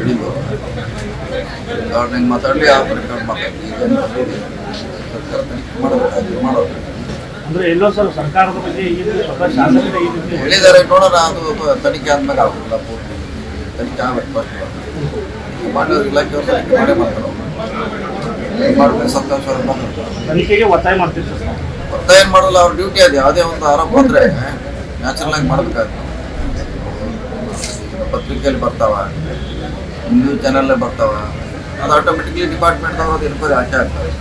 ನಡೀದು gardening ಮಾತಾಡಲಿ operator ಮಾತಾಡಲಿ ಸರ್ಕಾರ ತನಿಖೆ ಮಾಡೋದು ಅಂದ್ರೆ ಎಲ್ಲೋ ಸರ್ ಸರ್ಕಾರದ ಬಗ್ಗೆ ಈ ಸ್ವತಃ ಶಾಸಕರೇ ಈ ರೀತಿ ಹೇಳಿದ್ದಾರೆ. ನೋಡೋಣ, ಅದು ತನಿಖೆ ಆದ್ಮೇಲೆ ಆಗೋದಿಲ್ಲ. ಪೂರ್ತಿ ತನಿಖೆ ಆಗಬೇಕು. ಫಸ್ಟ್ ಮಾಡಿರೋ ಇಲಾಖೆಯವರು ತನಿಖೆ ಮಾಡೇ ಮಾಡ್ತಾರೆ. ಮಾಡಬೇಕು, ಸಂತೋಷ ತನಿಖೆಗೆ ಒತ್ತಾಯ ಮಾಡ್ತಿರ್ತಾರೆ ಸರ್. ಒತ್ತಾಯ ಮಾಡಲ್ಲ, ಅವ್ರ ಡ್ಯೂಟಿ ಅದು. ಯಾವುದೇ ಒಂದು ಆರೋಪ ಬಂದರೆ ನ್ಯಾಚುರಲ್ ಆಗಿ ಮಾಡಬೇಕಾಗುತ್ತೆ. ಪತ್ರಿಕೆಯಲ್ಲಿ ಬರ್ತಾವ, ನ್ಯೂಸ್ ಚಾನಲ್ಲೇ ಬರ್ತಾವ, ಅದು ಆಟೋಮೆಟಿಕ್ಲಿ ಡಿಪಾರ್ಟ್ಮೆಂಟ್ದವರು ಅದು ಎನ್ಕ್ವೈರಿ ಹಾಕಿ ಆಗ್ತದೆ.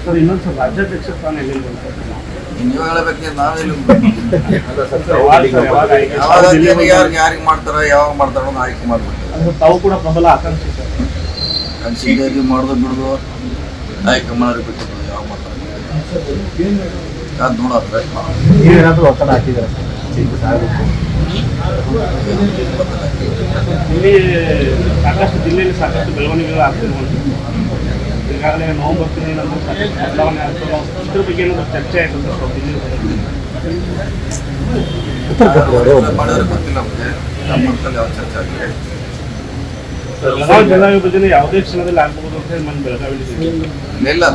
ಸರ್ ಇನ್ನೊಂದು ಸರ್ ರಾಜ್ಯಾಧ್ಯಕ್ಷ ಸ್ಥಾನ ಎಲ್ಲಿ ನೀವು ಹೇಳಬೇಕೆ, ನಾವೆಲ್ಲಿ ಯಾವಾಗ ಯಾರಿಗೆ ಮಾಡ್ತಾರ, ಯಾವಾಗ ಮಾಡ್ತಾರ ಅನ್ನೋದು ಆಯ್ಕೆ ಮಾಡ್ಬಿಡ್ತಾರೆ. ತಾವು ಕೂಡ ಪ್ರಬಲ ಆಕಾಂಕ್ಷಿ ಸರ್. ಕನ್ಸಿಡರ್ ಮಾಡೋದು ಬಿಡೋದು ಆಯ್ಕೆ ಮಾಡೋರು ಬಿಟ್ಟು ಯಾವಾಗ ಮಾಡ್ತಾರೆ ಅದು ನೋಡೋದು. ನೀವೇನಾದರೂ ಒತ್ತಡ ಹಾಕಿದ್ದಾರೆ ಇಲ್ಲಿ ಸಾಕಷ್ಟು ಜಿಲ್ಲೆಯಲ್ಲಿ ಸಾಕಷ್ಟು ಬೆಳವಣಿಗೆಗಳು ಆಗ್ತಿರುವಂಥ ಈಗಾಗಲೇ ನವೆಂಬರ್ ತಿಂಗಳಿನಂತರ ಸಾಕಷ್ಟು ಬದಲಾವಣೆ ಆಗ್ತದೆ. ಇದ್ರ ಬಗ್ಗೆ ಏನಾದರೂ ಚರ್ಚೆ ಆಯಿತು ಸರ್ ಮಾಡಿದ್ರೆ ಗೊತ್ತಿಲ್ಲ. ನಮಗೆ ನಮ್ಮ ಯಾವ ಚರ್ಚೆ ಆಗಿದೆ. ಬೆಳಗಾವಿ ಜಿಲ್ಲಾ ವಿಭಜನೆ ಯಾವುದೇ ಕ್ಷಣದಲ್ಲಿ ಆಗ್ಬೋದು ಅಂತ ಹೇಳಿ ನಾನು ಬೆಳಗಾವಿ ಇಲ್ಲ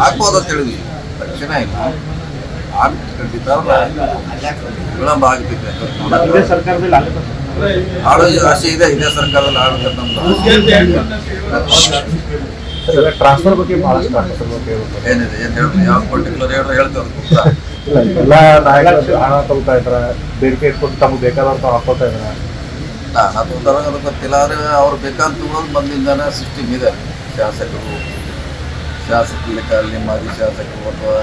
ಆಗ್ಬೋದು ಅಂತ ಹೇಳಿದ್ವಿ. ತಕ್ಷಣ ಇಲ್ಲ, ವಿಳಂಬ ಆಗ್ತಿದೆ. ಇದೇ ಸರ್ಕಾರದಲ್ಲಿ ಆಗುತ್ತೆ ಆಡೋ ಆಸೆ ಇದೆ. ಇದೇ ಸರ್ಕಾರದಲ್ಲಿ ಆಡೋದು ಟ್ರಾನ್ಸ್ಫರ್ ಬಗ್ಗೆ ಬಹಳಷ್ಟು ಟ್ರಾನ್ಸ್ಫರ್ ಬಗ್ಗೆ ಏನಿದೆ, ಏನು ಹೇಳ್ತೀವಿ, ಯಾವ ಪರ್ಟಿಕ್ಯುಲರ್ ಹೇಳ್ತೇವೆ ಎಲ್ಲ ನಾಯಕರು ಹಣ ತಗೋತಾ ಇದ್ದಾರೆ, ಬೇಡಿಕೆ ಇಟ್ಕೊಂಡು ತಮಗೆ ಬೇಕಾದಂತ ಹಾಕೋತಾ ಇದ್ದಾರೆ. ಅದು ಅದು ಗೊತ್ತಿಲ್ಲ. ಆದರೆ ಅವ್ರು ಬೇಕಾದ ತಗೊಳ್ಳೋದು ಬಂದಿಂದಾನೆ ಸಿಸ್ಟಮ್ ಇದೆ. ಶಾಸಕರು ಲೆಕ್ಕ ಅಲ್ಲಿ ಮಾಜಿ ಶಾಸಕರು ಅಥವಾ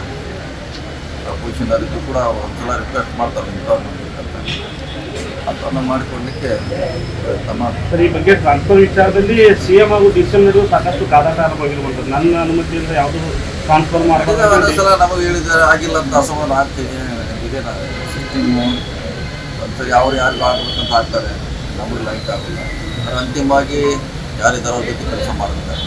ಅಪೋಸಿಷನ್ ಇದ್ದು ಕೂಡ ಒಂದ್ಸಲ ರಿಕ್ವೆಸ್ಟ್ ಮಾಡ್ತಾರೆ ಅದನ್ನು ಮಾಡಿಕೊಡ್ಲಿಕ್ಕೆ ಸರ್. ಈ ಬಗ್ಗೆ ಟ್ರಾನ್ಸ್ಫರ್ ವಿಚಾರದಲ್ಲಿ ಸಿಎಂ ಹಾಗೂ ಡಿಸಿಎಂ ನಡುವೆ ಸಾಕಷ್ಟು ಕಾದಾಟಾರವಾಗಿರುವಂಥದ್ದು. ನನ್ನ ಅನುಮತಿಯಿಂದ ಯಾವುದು ಟ್ರಾನ್ಸ್ಫರ್ ಮಾಡೋದು ಸಲ ನಮಗೆ ಹೇಳಿದ್ದಾರೆ, ಆಗಿಲ್ಲ ಅಂತ ಅಸಮಾಧಾನ ಆಗ್ತೀವಿ. ಇದೇ ಸಿಸ್ಟಮು ಒಂದ್ಸರಿ ಅವ್ರು ಯಾರಿಗೂ ಆಗ್ಬೇಕಂತ ಆಗ್ತಾರೆ, ನಮಗೆ ಲೈಕ್ ಆಗೋಲ್ಲ. ಅಂತಿಮವಾಗಿ ಯಾರಿದ್ದಾರೋ ಜೊತೆ ಕೆಲಸ ಮಾಡ್ತಾರೆ.